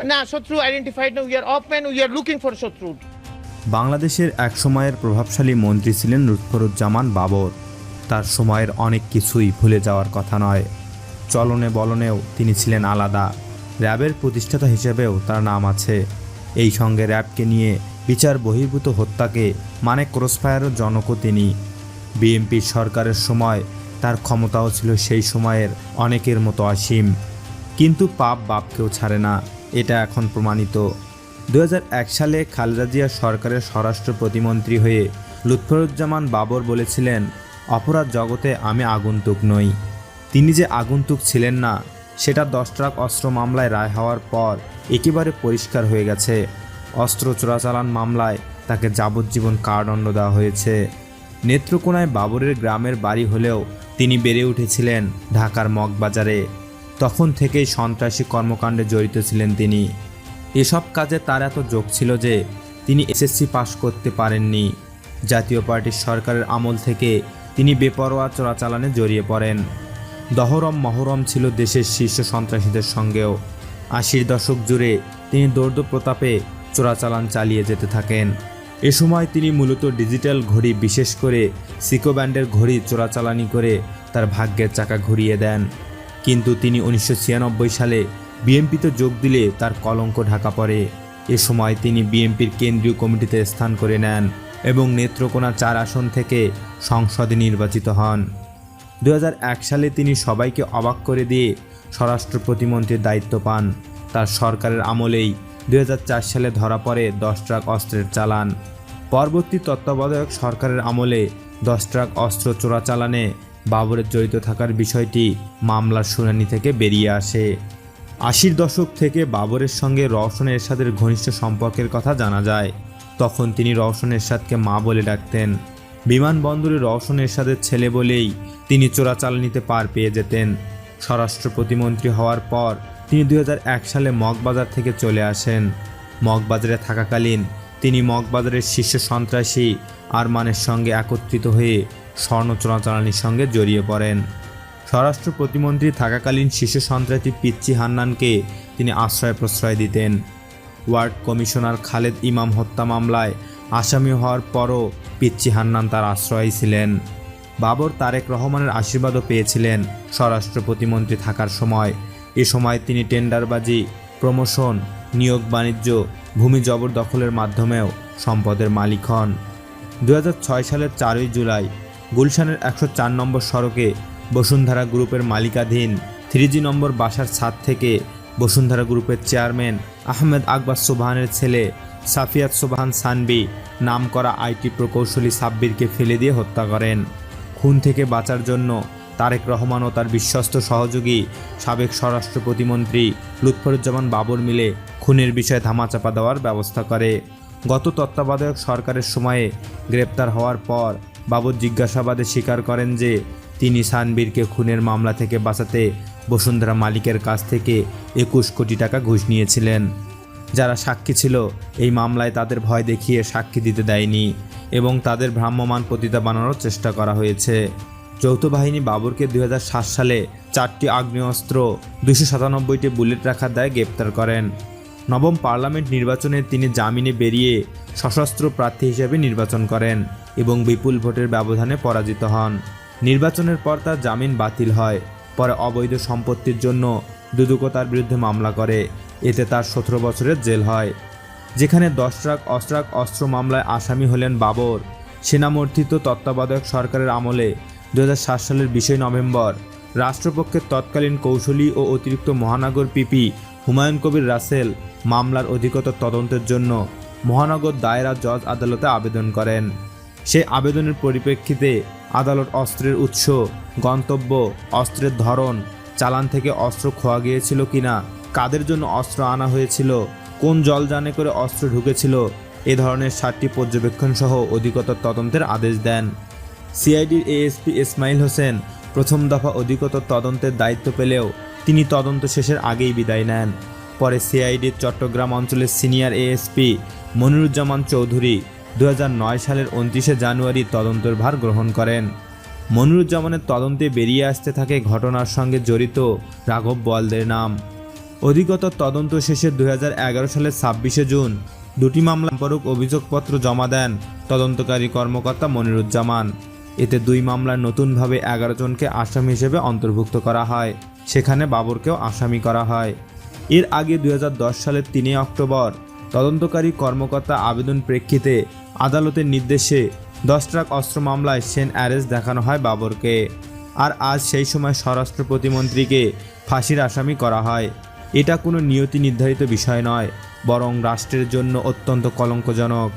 না, শত্রু আইডেন্টিফাইড না, we are open, we are looking for শত্রু। বাংলাদেশের এক সময়ের প্রভাবশালী মন্ত্রী ছিলেন লুৎফুজ্জামান বাবর। তার সময়ের অনেক কিছুই ভুলে যাওয়ার কথা নয়। চলনে বলনেও তিনি ছিলেন আলাদা। র্যাবের প্রতিষ্ঠাতা হিসেবেও তার নাম আছে। এই সঙ্গে র্যাবকে নিয়ে বিচার বহির্ভূত হত্যাকে মানে ক্রসফায়ারও জনকও তিনি। বিএনপির সরকারের সময় তার ক্ষমতাও ছিল সেই সময়ের অনেকের মতো অসীম। কিন্তু পাপ বাপকেও ছাড়ে না, এটা এখন প্রমাণিত। 2001 সালে খালেদা জিয়া সরকারের স্বরাষ্ট্র প্রতিমন্ত্রী হয়ে লুৎফুজ্জামান বাবর বলেছিলেন, অপরাধ জগতে আমি আগন্তুক নই। তিনি যে আগন্তুক ছিলেন না সেটা 10 ট্রাক অস্ত্র মামলায় রায় হওয়ার পর একেবারে পরিষ্কার হয়ে গেছে। অস্ত্র চোরাচালান মামলায় তাকে যাবজ্জীবন কারাদণ্ড দেওয়া হয়েছে। নেত্রকোনায় বাবরের গ্রামের বাড়ি হলেও তিনি বেড়ে উঠেছিলেন ঢাকার মগবাজারে। তখন থেকেই সন্ত্রাসী কর্মকাণ্ডে জড়িত ছিলেন তিনি। এসব কাজে তার এত যোগ ছিল যে তিনি এসএসসি পাশ করতে পারেননি। জাতীয় পার্টির সরকারের আমল থেকে তিনি বেপরোয়া চোরাচালানে জড়িয়ে পড়েন। দহরম মহরম ছিল দেশের শীর্ষ সন্ত্রাসীদের সঙ্গেও। 80-র দশক জুড়ে তিনি দৌর্দ প্রতাপে চোরাচালান চালিয়ে যেতে থাকেন। এ সময় তিনি মূলত ডিজিটাল ঘড়ি, বিশেষ করে সিকো ব্যান্ডের ঘড়ি চোরাচালানি করে তার ভাগ্যের চাকা ঘুরিয়ে দেন। কিন্তু তিনি 1996 সালে বিএনপিতে যোগ দিলে তার কলঙ্ক ঢাকা পড়ে। এ সময় তিনি বিএনপির কেন্দ্রীয় কমিটিতে স্থান করে নেন এবং নেত্রকোনা 4 আসন থেকে সংসদে নির্বাচিত হন। 2001 সালে তিনি সবাইকে অবাক করে দিয়ে স্বরাষ্ট্র প্রতিমন্ত্রীর দায়িত্ব পান। তার সরকারের আমলেই 2004 সালে ধরা পড়ে 10 ট্রাক অস্ত্রের চালান। পরবর্তী তত্ত্বাবধায়ক সরকারের আমলে 10 ট্রাক অস্ত্র চোরাচালানে বাবরের জড়িত থাকার বিষয়টি মামলার শুনানি থেকে বেরিয়ে আসে। 80-র দশক থেকে বাবরের সঙ্গে রওশন এরশাদের ঘনিষ্ঠ সম্পর্কের কথা জানা যায়। তখন তিনি রওশন এরশাদকে মা বলে ডাকতেন। বিমানবন্দরে রওশন এরশাদের ছেলে বলেই তিনি চোরাচালানিতে পার পেয়ে যেতেন। স্বরাষ্ট্র প্রতিমন্ত্রী হওয়ার পর তিনি 2001 সালে মগবাজার থেকে চলে আসেন। মগবাজারে থাকাকালীন তিনি মগবাজারের শীর্ষ সন্ত্রাসী আরমানের সঙ্গে একত্রিত হয়ে স্বর্ণ চোরাচালানির সঙ্গে জড়িয়ে পড়েন। স্বরাষ্ট্র প্রতিমন্ত্রী থাকাকালীন শীর্ষ সন্ত্রাসী পিচ্চি হান্নানকে তিনি আশ্রয় প্রশ্রয় দিতেন। ওয়ার্ড কমিশনার খালেদ ইমাম হত্যা মামলায় আসামি হওয়ার পরও পিচ্চি হান্নান তার আশ্রয় ছিলেন। বাবর তারেক রহমানের আশীর্বাদও পেয়েছিলেন স্বরাষ্ট্র প্রতিমন্ত্রী থাকার সময়। এ সময় তিনি টেন্ডারবাজি, প্রমোশন, নিয়োগ বাণিজ্য, ভূমি জবরদখলের মাধ্যমেও সম্পদের মালিক হন। 2006 সালের 4 জুলাই গুলশানের 104 নম্বর সড়কে বসুন্ধরা গ্রুপের মালিকাধীন 3G নম্বর বাসার ছাদ থেকে বসুন্ধরা গ্রুপের চেয়ারম্যান আহমেদ আকবর সোবহানের ছেলে সাফিয়াত সোবহান সানবি নামকরা আইটি প্রকৌশলী সাব্বিরকে ফেলে দিয়ে হত্যা করেন। খুন থেকে বাঁচার জন্য তারেক রহমান ও তার বিশ্বস্ত সহযোগী সাবেক স্বরাষ্ট্র প্রতিমন্ত্রী লুৎফুজ্জামান বাবর মিলে খুনের বিষয়ে ধামাচাপা দেওয়ার ব্যবস্থা করে। গত তত্ত্বাবধায়ক সরকারের সময়ে গ্রেপ্তার হওয়ার পর বাবর জিজ্ঞাসাবাদে স্বীকার করেন যে তিনি সানবীরকে খুনের মামলা থেকে বাঁচাতে বসুন্ধরা মালিকের কাছ থেকে 21 কোটি টাকা ঘুষ নিয়েছিলেন। যারা সাক্ষী ছিল এই মামলায় তাদের ভয় দেখিয়ে সাক্ষী দিতে দেয়নি এবং তাদের ভ্রাম্যমাণ পতিতা বানানোর চেষ্টা করা হয়েছে। যৌথ বাহিনী বাবরকে 2007 সালে 4টি আগ্নেয়াস্ত্র, 297টি বুলেট রাখার দায়ে গ্রেপ্তার করেন। নবম পার্লামেন্ট নির্বাচনে তিনি জামিনে বেরিয়ে সশস্ত্র প্রার্থী হিসেবে নির্বাচন করেন এবং বিপুল ভোটের ব্যবধানে পরাজিত হন। নির্বাচনের পর তার জামিন বাতিল হয়। পরে অবৈধ সম্পত্তির জন্য দুদক তার বিরুদ্ধে মামলা করে। এতে তার 17 বছরের জেল হয়। যেখানে 10 ট্রাক অস্ত্র মামলায় আসামি হলেন বাবর, সেনামর্থিত তত্ত্বাবধায়ক সরকারের আমলে 2007 সালের 20 নভেম্বর রাষ্ট্রপক্ষের তৎকালীন কৌশলী ও অতিরিক্ত মহানগর পিপি হুমায়ুন কবির রাসেল মামলার অধিকতর তদন্তের জন্য মহানগর দায়রা জজ আদালতে আবেদন করেন। সেই আবেদনের পরিপ্রেক্ষিতে আদালত অস্ত্রের উৎস, গন্তব্য, অস্ত্রের ধরন, চালান থেকে অস্ত্র খোয়া গিয়েছিল কিনা, কাদের জন্য অস্ত্র আনা হয়েছিল, কোন জলযানে করে অস্ত্র ঢুকেছিল, এ ধরনের 7টি পর্যবেক্ষণ সহ অধিকতর তদন্তের আদেশ দেন। সিআইডির এএসপি ইসমাইল হোসেন প্রথম দফা অধিকতর তদন্তের দায়িত্ব পেলেও তিনি তদন্ত শেষের আগেই বিদায় নেন। পরে সিআইডির চট্টগ্রাম অঞ্চলের সিনিয়র এএসপি মনিরুজ্জামান চৌধুরী 2009 সালের 29 জানুয়ারি তদন্তের ভার গ্রহণ করেন। মনিরুজ্জামানের তদন্তে বেরিয়ে আসতে থাকে ঘটনার সঙ্গে জড়িত রাঘব বোয়ালদের নাম। অধিকতর তদন্ত শেষে 2011 সালের 26শে জুন দুটি মামলা সম্পর্ক অভিযোগপত্র জমা দেন তদন্তকারী কর্মকর্তা মনিরুজ্জামান। এতে দুই মামলায় নতুনভাবে 11 জনকে আসামি হিসেবে অন্তর্ভুক্ত করা হয়, সেখানে বাবরকেও আসামি করা হয়। এর আগে 2010 সালের 3 অক্টোবর তদন্তকারী কর্মকর্তা আবেদন প্রেক্ষিতে আদালতের নির্দেশে 10 ট্রাক অস্ত্র মামলায় সেন অ্যারেস্ট দেখানো হয় বাবরকে। আর আজ সেই সময় স্বরাষ্ট্র প্রতিমন্ত্রীকে ফাঁসির আসামি করা হয়। এটা কোনো নিয়তি নির্ধারিত বিষয় নয়, বরং রাষ্ট্রের জন্য অত্যন্ত কলঙ্কজনক।